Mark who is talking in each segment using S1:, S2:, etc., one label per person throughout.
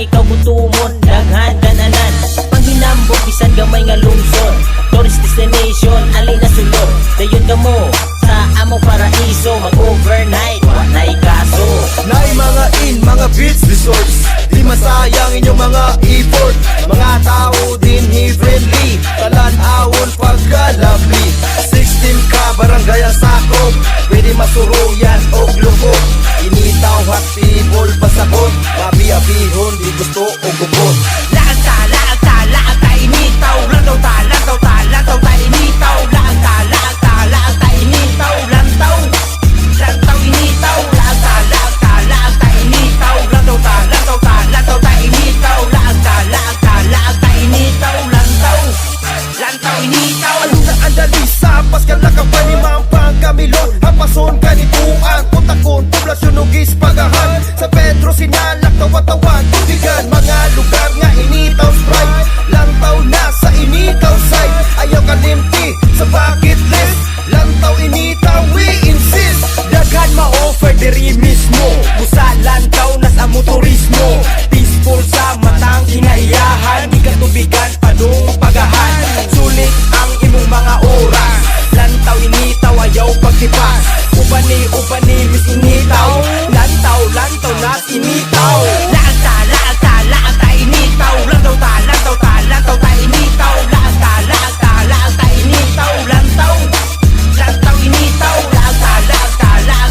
S1: ikaw gutumon, daghan gananan. Panghinambog bisan gamay nga lungsod, tourist destination, alay na sulod. Dayon ka mo sa among paraiso, mag-overnight, walay kaso.
S2: Nay mga mga beach resorts, di masayang inyong mga effort. Mga tao din friendly, talan-awon pagkalabli. 16 ka barangay ang sakop, pwede masuruyan o glubog. Initaw hot people pasakot, mabi-abihon di gusto o gubot.
S1: Laag ta, initaw. Lantaw ta, initaw. Laag ta, initaw. Lantaw, initaw. Laag ta, initaw. Lantaw ta, initaw. Laag ta, initaw. Lantaw, initaw.
S2: Ano na ang dalisa, paskan nakapanimang pangkamilon. Hapason kanituan, putakon, poblasyon ugis pagahan. Sa Pedro sinalak, tawa-tawan, tubigan. Mga lugar nga initaw sprite, lantaw na sa initaw side. Ayaw kalimti sa bucket list, lantaw initaw we insist. Daghan ma-offer diri mismo, busa lantaw na sa motorismo. Peaceful sa matang kinaiyahan, di katubigan padung pagahan. Sulit ang imong mga oras, lantaw initaw ayaw pagtipas. Ubani mis initaw, lantaw nas initaw.
S1: Laag ta, initaw. Lantaw ta, initaw. Laag ta, initaw. Lantaw, initaw. Laag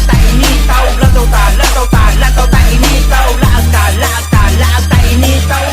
S1: ta, initaw. Lantaw ta, initaw. Laag ta, initaw.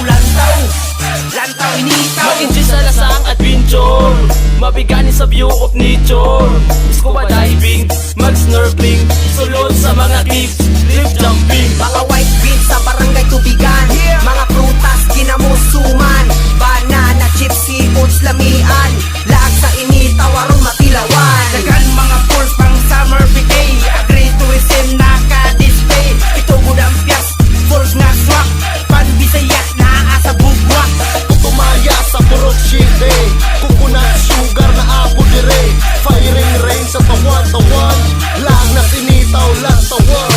S1: Lantaw, initaw.
S3: Mag-enjoy sa lasang adventure, mabigani sa view of nature. Scuba diving, mag-snorkeling, sulod sa mga cliffs, cliff jumping.
S4: Mga white beans sa barangay tubigan, mga prutas kinamusuman, banana, chips, seafoods, lamian. Laag sa initaw aron matilawan.
S1: Dagan mga pools pang summer vacay, agri-tourism naka-display. Ito budang piyas, pools nga swak, pan-Bisayas na asa bugwak.
S2: Tumaya sa Purok City, coconut sugar na abo dire. Firing rain sa tawan-tawan, lang na sinitaw, lantawan.